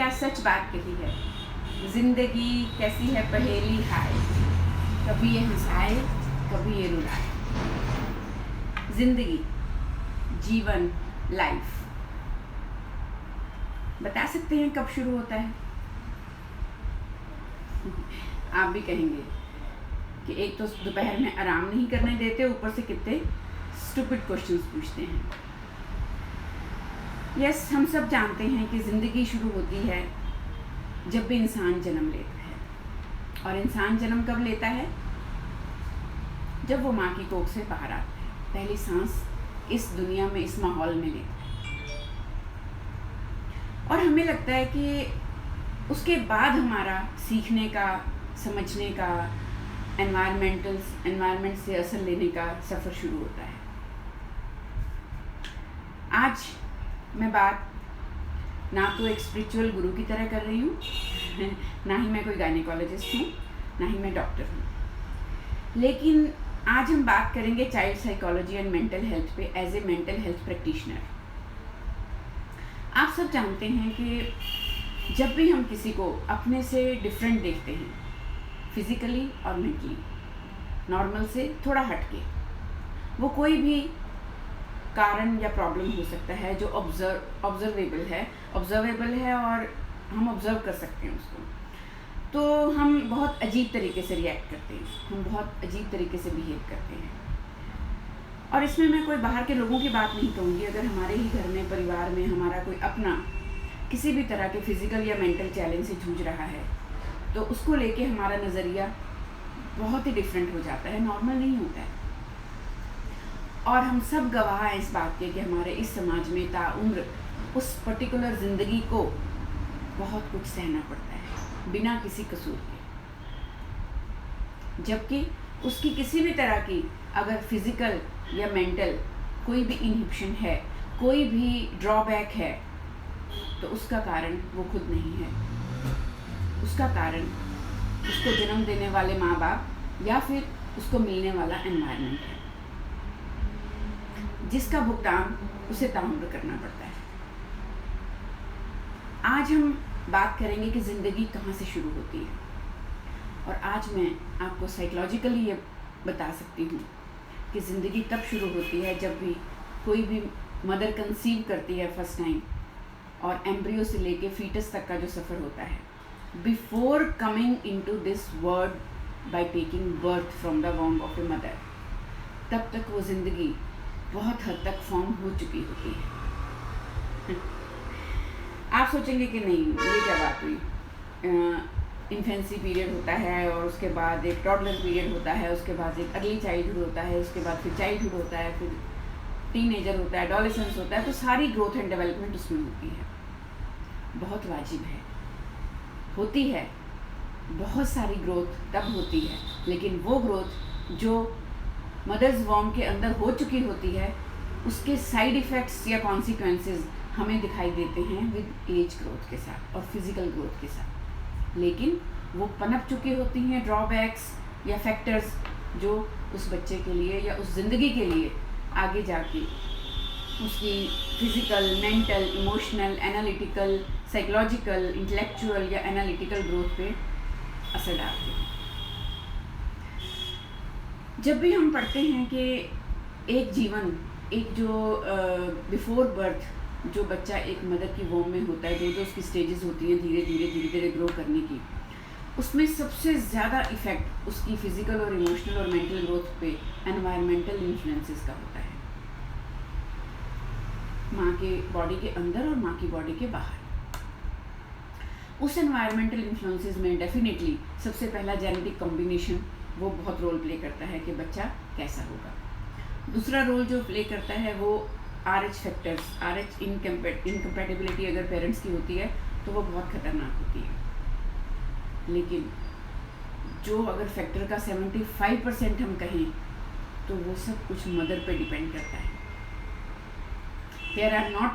क्या सच बात कही है, जिंदगी कैसी है पहेली हाय, कभी ये हंसाए कभी ये रुलाए। जिंदगी, जीवन, लाइफ, बता सकते हैं कब शुरू होता है? आप भी कहेंगे कि एक तो दोपहर में आराम नहीं करने देते, ऊपर से कितने स्टूपिड क्वेश्चंस पूछते हैं। यस, हम सब जानते हैं कि ज़िंदगी शुरू होती है जब भी इंसान जन्म लेता है। और इंसान जन्म कब लेता है? जब वो माँ की कोख से बाहर आता है, पहली सांस इस दुनिया में, इस माहौल में लेता है। और हमें लगता है कि उसके बाद हमारा सीखने का, समझने का, एनवायरनमेंट से असर लेने का सफ़र शुरू होता है। आज मैं बात ना तो एक स्पिरिचुअल गुरु की तरह कर रही हूँ ना ही मैं कोई गायनेकोलॉजिस्ट हूँ, ना ही मैं डॉक्टर हूँ, लेकिन आज हम बात करेंगे child psychology and mental health पे as a mental health practitioner. आप सब जानते हैं कि जब भी हम किसी को अपने से डिफरेंट देखते हैं, फिज़िकली और मेंटली, नॉर्मल से थोड़ा हटके, वो कोई भी कारण या प्रॉब्लम हो सकता है जो ऑब्जर्वेबल है और हम ऑब्जर्व कर सकते हैं उसको, तो हम बहुत अजीब तरीके से रिएक्ट करते हैं, हम बहुत अजीब तरीके से बिहेव करते हैं। और इसमें मैं कोई बाहर के लोगों की बात नहीं कहूँगी। अगर हमारे ही घर में, परिवार में हमारा कोई अपना किसी भी तरह के फिज़िकल या मेंटल चैलेंज से जूझ रहा है, तो उसको लेके हमारा नज़रिया बहुत ही डिफरेंट हो जाता है, नॉर्मल नहीं होता है। और हम सब गवाह हैं इस बात के कि हमारे इस समाज में ताउम्र उस पर्टिकुलर ज़िंदगी को बहुत कुछ सहना पड़ता है बिना किसी कसूर के। जबकि उसकी किसी भी तरह की अगर फिज़िकल या मेंटल कोई भी इनहिबिशन है, कोई भी ड्रॉबैक है, तो उसका कारण वो खुद नहीं है। उसका कारण उसको जन्म देने वाले माँ बाप या फिर उसको मिलने वाला एनवायरनमेंट है, जिसका भुगतान उसे ताउम्र करना पड़ता है। आज हम बात करेंगे कि ज़िंदगी कहाँ से शुरू होती है। और आज मैं आपको साइकोलॉजिकली ये बता सकती हूँ कि ज़िंदगी तब शुरू होती है जब भी कोई भी मदर कंसीव करती है फर्स्ट टाइम, और एम्ब्रियो से लेके फीटस तक का जो सफ़र होता है, before coming into this world by taking birth from the womb of a mother, तब तक वो ज़िंदगी बहुत हद तक फॉर्म हो चुकी होती है। आप सोचेंगे कि नहीं, ये क्या बात हुई, इन्फेंसी पीरियड होता है और उसके बाद एक टॉडलर पीरियड होता है, उसके बाद एक अर्ली चाइल्डहुड होता है, उसके बाद फिर चाइल्डहुड होता है, फिर टीनेजर होता है, एडोलेसेंस होता है, तो सारी ग्रोथ एंड डेवलपमेंट उसमें होती है। बहुत वाजिब है, होती है, बहुत सारी ग्रोथ तब होती है, लेकिन वो ग्रोथ जो मदर्स वॉर्म के अंदर हो चुकी होती है, उसके साइड इफ़ेक्ट्स या कॉन्सिक्वेंसेस हमें दिखाई देते हैं विद एज ग्रोथ के साथ और फिज़िकल ग्रोथ के साथ। लेकिन वो पनप चुकी होती हैं ड्रॉबैक्स या फैक्टर्स जो उस बच्चे के लिए या उस ज़िंदगी के लिए आगे जाके उसकी physical, mental, emotional, analytical, psychological, intellectual या एनालिटिकल ग्रोथ पे असर डालते हैं। जब भी हम पढ़ते हैं कि एक जीवन, एक जो बिफोर बर्थ जो बच्चा एक मदर की वॉम में होता है, जो उसकी स्टेजेस होती हैं धीरे धीरे ग्रो करने की, उसमें सबसे ज़्यादा इफ़ेक्ट उसकी फ़िज़िकल और इमोशनल और मेंटल ग्रोथ पे एनवायरमेंटल इन्फ्लुएंसेस का होता है, माँ के बॉडी के अंदर और माँ की बॉडी के बाहर। उस एनवायरमेंटल इन्फ्लुएंसेस में डेफिनेटली सबसे पहला जेनेटिक कॉम्बिनेशन वो बहुत रोल प्ले करता है कि बच्चा कैसा होगा। दूसरा रोल जो प्ले करता है वो RH फैक्टर्स, RH इनकम्पैटिबिलिटी अगर पेरेंट्स की होती है तो वो बहुत ख़तरनाक होती है। लेकिन जो अगर फैक्टर का 75% हम कहें तो वो सब कुछ मदर पे डिपेंड करता है। Here I am not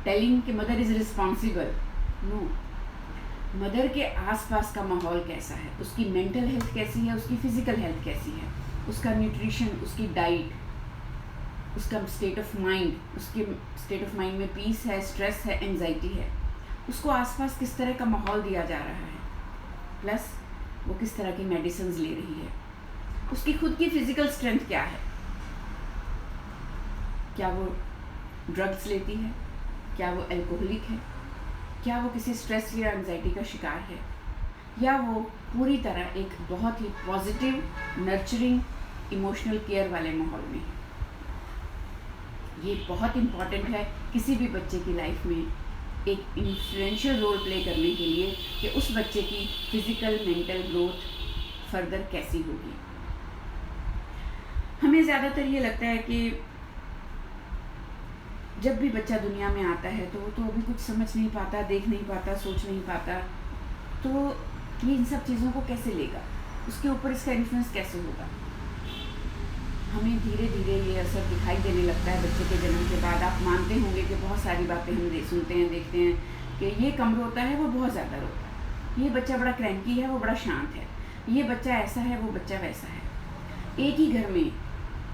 telling कि mother is responsible, no. Mother के आसपास का माहौल कैसा है, उसकी मेंटल हेल्थ कैसी है, उसकी फ़िज़िकल हेल्थ कैसी है, उसका न्यूट्रिशन, उसकी डाइट, उसका स्टेट ऑफ माइंड, उसके स्टेट ऑफ माइंड में पीस है, स्ट्रेस है, एंजाइटी है, उसको आसपास किस तरह का माहौल दिया जा रहा है, प्लस वो किस तरह की मेडिसिन्स ले रही है, उसकी खुद की फिजिकल स्ट्रेंथ क्या है, क्या वो ड्रग्स लेती है, क्या वो अल्कोहलिक है, क्या वो किसी स्ट्रेस या एंजाइटी का शिकार है, या वो पूरी तरह एक बहुत ही पॉजिटिव नर्चरिंग इमोशनल केयर वाले माहौल में है। ये बहुत इम्पॉर्टेंट है किसी भी बच्चे की लाइफ में एक इन्फ्लुएंशियल रोल प्ले करने के लिए कि उस बच्चे की फिजिकल मेंटल ग्रोथ फर्दर कैसी होगी। हमें ज़्यादातर ये लगता है कि जब भी बच्चा दुनिया में आता है तो वो तो अभी कुछ समझ नहीं पाता, देख नहीं पाता, सोच नहीं पाता, तो ये इन सब चीज़ों को कैसे लेगा, उसके ऊपर इसका इन्फ्लुएंस कैसे होगा। हमें धीरे धीरे ये असर दिखाई देने लगता है बच्चे के जन्म के बाद। आप मानते होंगे कि बहुत सारी बातें हम सुनते हैं, देखते हैं कि ये कम रोता है, वो बहुत ज़्यादा रोता है, ये बच्चा बड़ा क्रैंकी है, वो बड़ा शांत है, ये बच्चा ऐसा है, वो बच्चा वैसा है। एक ही घर में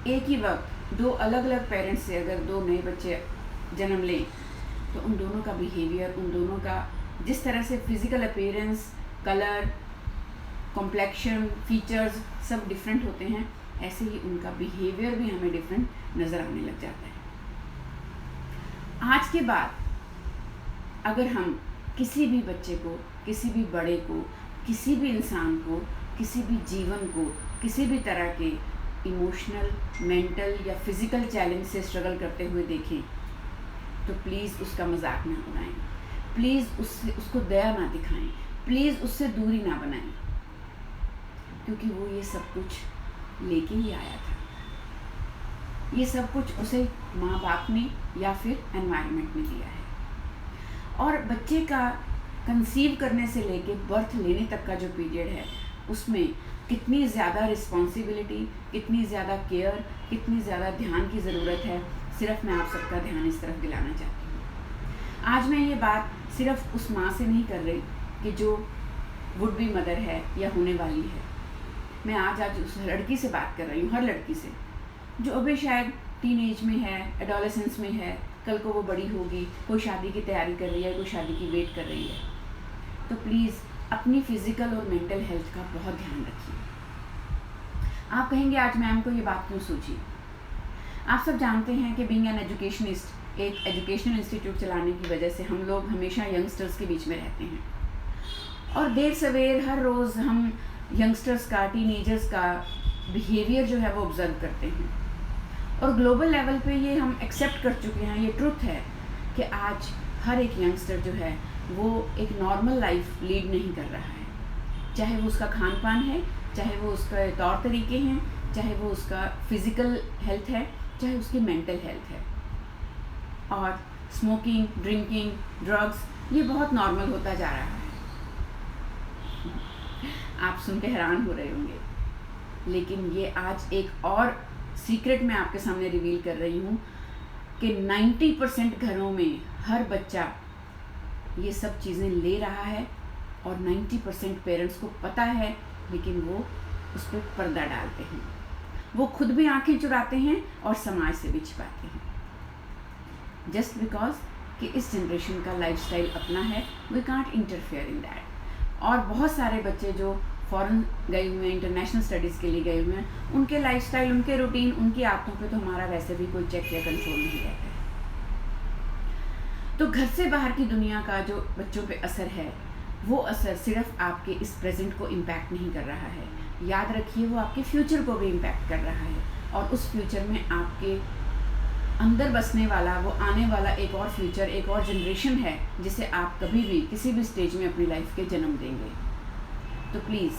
एक ही वक्त दो अलग अलग पेरेंट्स से अगर दो नए बच्चे जन्म लें तो उन दोनों का बिहेवियर, उन दोनों का जिस तरह से physical appearance, colour, complexion, features सब डिफरेंट होते हैं, ऐसे ही उनका बिहेवियर भी हमें डिफरेंट नज़र आने लग जाता है। आज के बाद अगर हम किसी भी बच्चे को, किसी भी बड़े को, किसी भी इंसान को, किसी भी जीवन को किसी भी तरह के इमोशनल, मेंटल या फिज़िकल चैलेंज से स्ट्रगल करते हुए देखें तो प्लीज़ उसका मजाक ना उड़ाएं, प्लीज़ उसको दया ना दिखाएं, प्लीज़ उससे दूरी ना बनाएं, क्योंकि वो ये सब कुछ लेके ही आया था। ये सब कुछ उसे माँ बाप ने या फिर एनवायरनमेंट ने दिया है। और बच्चे का कंसीव करने से लेके बर्थ लेने तक का जो पीरियड है उसमें कितनी ज़्यादा रिस्पॉन्सिबिलिटी, कितनी ज़्यादा केयर, कितनी ज़्यादा ध्यान की ज़रूरत है, सिर्फ मैं आप सबका ध्यान इस तरफ दिलाना चाहती हूँ। आज मैं ये बात सिर्फ उस माँ से नहीं कर रही कि जो वुड बी मदर है या होने वाली है, मैं आज उस लड़की से बात कर रही हूँ, हर लड़की से जो अभी शायद टीन एज में है, एडोलेसेंस में है, कल को वो बड़ी होगी, कोई शादी की तैयारी कर रही है, कोई शादी की वेट कर रही है। तो प्लीज़ अपनी फ़िज़िकल और मेंटल हेल्थ का बहुत ध्यान रखिए। आप कहेंगे आज मैम को ये बात क्यों सोची? आप सब जानते हैं कि बीइंग एन एजुकेशनिस्ट, एक एजुकेशनल इंस्टीट्यूट चलाने की वजह से हम लोग हमेशा यंगस्टर्स के बीच में रहते हैं और देर सवेर हर रोज़ हम यंगस्टर्स का, टीनेजर्स का बिहेवियर जो है वो ऑब्ज़र्व करते हैं। और ग्लोबल लेवल पे ये हम एक्सेप्ट कर चुके हैं, ये ट्रुथ है कि आज हर एक यंगस्टर जो है वो एक नॉर्मल लाइफ लीड नहीं कर रहा है, चाहे वो उसका खान पान है, चाहे वो उसका तौर तरीके हैं, चाहे वो उसका फिज़िकल हेल्थ है, चाहे उसकी मेंटल हेल्थ है। और स्मोकिंग, ड्रिंकिंग, ड्रग्स ये बहुत नॉर्मल होता जा रहा है। आप सुन के हैरान हो रहे होंगे, लेकिन ये आज एक और सीक्रेट मैं आपके सामने रिवील कर रही हूँ कि 90% घरों में हर बच्चा ये सब चीज़ें ले रहा है और 90% पेरेंट्स को पता है, लेकिन वो उस पर पर्दा डालते हैं, वो खुद भी आंखें चुराते हैं और समाज से भी छिपाते हैं, जस्ट बिकॉज कि इस जनरेशन का लाइफस्टाइल अपना है, we can't interfere in that. और बहुत सारे बच्चे जो फॉरेन गए हुए हैं, इंटरनेशनल स्टडीज़ के लिए गए हुए हैं, उनके लाइफस्टाइल, उनके रूटीन, उनकी आदतों पे तो हमारा वैसे भी कोई चेक या कंट्रोल नहीं रहता है। तो घर से बाहर की दुनिया का जो बच्चों पे असर है, वो असर सिर्फ आपके इस प्रेजेंट को इम्पैक्ट नहीं कर रहा है, याद रखिए वो आपके फ्यूचर को भी इम्पैक्ट कर रहा है। और उस फ्यूचर में आपके अंदर बसने वाला, वो आने वाला एक और फ्यूचर, एक और जनरेशन है जिसे आप कभी भी किसी भी स्टेज में अपनी लाइफ के जन्म देंगे। तो प्लीज़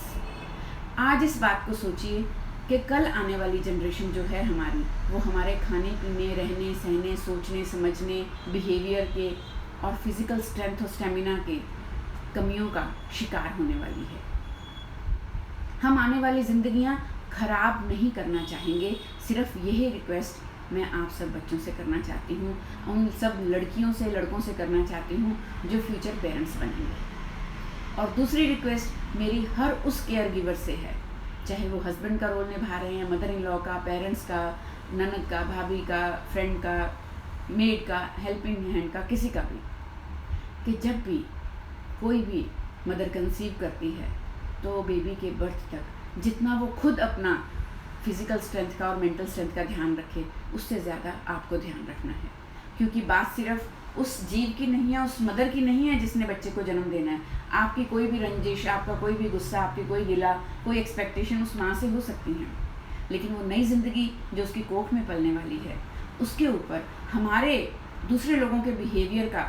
आज इस बात को सोचिए कि कल आने वाली जनरेशन जो है हमारी, वो हमारे खाने पीने, रहने सहने, सोचने समझने, बिहेवियर के और फिज़िकल स्ट्रेंथ और स्टेमिना के कमियों का शिकार होने वाली है। हम आने वाली ज़िंदगियां ख़राब नहीं करना चाहेंगे। सिर्फ यही रिक्वेस्ट मैं आप सब बच्चों से करना चाहती हूँ, उन सब लड़कियों से, लड़कों से करना चाहती हूँ जो फ्यूचर पेरेंट्स बनेंगे। और दूसरी रिक्वेस्ट मेरी हर उस केयर गिवर से है, चाहे वो हस्बैंड का रोल निभा रहे हैं, मदर इन लॉ का, पेरेंट्स का, ननद का, भाभी का, फ्रेंड का, मेड का, हेल्पिंग हैंड का, किसी का भी, कि जब भी कोई भी मदर कंसीव करती है तो बेबी के बर्थ तक जितना वो खुद अपना फिज़िकल स्ट्रेंथ का और मेंटल स्ट्रेंथ का ध्यान रखे, उससे ज़्यादा आपको ध्यान रखना है। क्योंकि बात सिर्फ उस जीव की नहीं है, उस मदर की नहीं है जिसने बच्चे को जन्म देना है। आपकी कोई भी रंजिश, आपका कोई भी गुस्सा, आपकी कोई गिला, कोई एक्सपेक्टेशन उस माँ से हो सकती हैं, लेकिन वो नई ज़िंदगी जो उसकी कोख में पलने वाली है, उसके ऊपर हमारे दूसरे लोगों के बिहेवियर का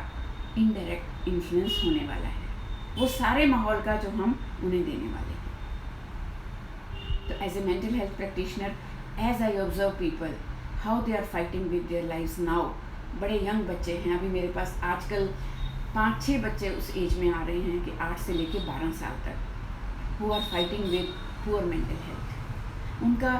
इनडायरेक्ट इन्फ्लुएंस होने वाला है, वो सारे माहौल का जो हम उन्हें देने वाले हैं। तो as a mental health practitioner, as I observe people how they are fighting with their lives now, बड़े यंग बच्चे हैं, अभी मेरे पास आजकल 5-6 बच्चे उस एज में आ रहे हैं कि 8 से लेके 12 साल तक, who are fighting with poor mental health. उनका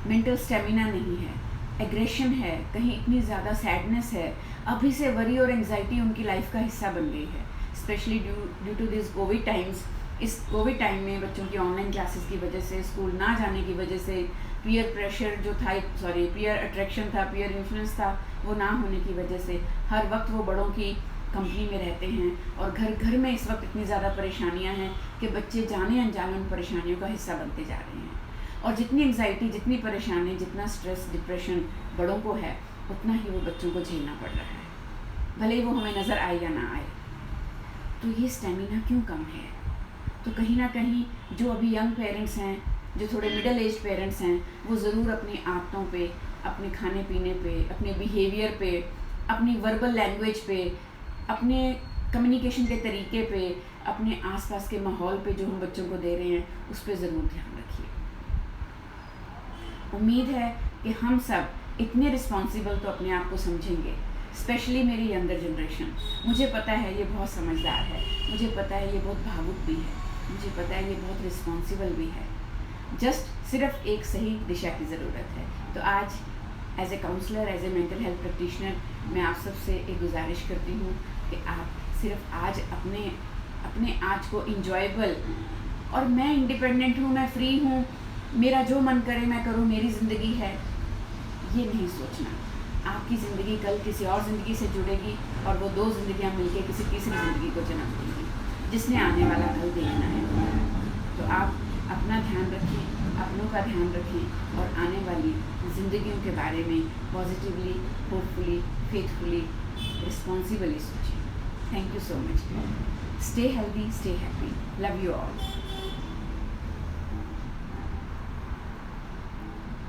मेंटल स्टेमिना नहीं है, एग्रेशन है, कहीं इतनी ज़्यादा सैडनेस है, अभी से वरी और एंग्जाइटी उनकी लाइफ का हिस्सा बन गई है, specially due to this COVID times. इस कोविड टाइम में बच्चों की ऑनलाइन क्लासेस की वजह से, स्कूल ना जाने की वजह से, पीयर प्रेशर जो था, पीयर अट्रैक्शन था, पीयर इन्फ्लुएंस था, वो ना होने की वजह से हर वक्त वो बड़ों की कंपनी में रहते हैं और घर घर में इस वक्त इतनी ज़्यादा परेशानियां हैं कि बच्चे जाने अनजाने उन परेशानियों का हिस्सा बनते जा रहे हैं। और जितनी एंग्जाइटी, जितनी परेशानी, जितना स्ट्रेस, डिप्रेशन बड़ों को है, उतना ही वो बच्चों को झेलना पड़ रहा है, भले ही वो हमें नज़र आए या ना आए। तो ये स्टेमिना क्यों कम है? तो कहीं ना कहीं जो अभी यंग पेरेंट्स हैं, जो थोड़े मिडिल एज पेरेंट्स हैं, वो ज़रूर अपनी आदतों पे, अपने खाने पीने पे, अपने बिहेवियर पे, अपनी वर्बल लैंग्वेज पे, अपने कम्युनिकेशन के तरीके पे, अपने आसपास के माहौल पे जो हम बच्चों को दे रहे हैं, उस पर ज़रूर ध्यान रखिए। उम्मीद है कि हम सब इतने रिस्पॉन्सिबल तो अपने आप को समझेंगे, स्पेशली मेरी यंगर जनरेशन। मुझे पता है ये बहुत समझदार है, मुझे पता है ये बहुत भावुक भी है, मुझे पता है ये बहुत रिस्पॉन्सिबल भी है, जस्ट सिर्फ एक सही दिशा की ज़रूरत है। तो आज as a counsellor, as a mental health practitioner, मैं आप सबसे एक गुजारिश करती हूँ कि आप सिर्फ आज अपने आज को इंजॉयबल, और मैं इंडिपेंडेंट हूँ, मैं फ्री हूँ, मेरा जो मन करे मैं करूँ, मेरी ज़िंदगी है, ये नहीं सोचना। आपकी ज़िंदगी कल किसी और ज़िंदगी से जुड़ेगी और वो 2 ज़िंदगियाँ मिलकर किसी तीसरी ज़िंदगी को जन्म देंगी, जिसने आने वाला कल देखना है। तो आप अपना ध्यान रखें, अपनों का ध्यान रखें और आने वाली ज़िंदगियों के बारे में पॉजिटिवली, होपफुली, फेथफुली, रिस्पॉन्सिबली सोचें। Thank you so much. Stay healthy, stay happy, love you all.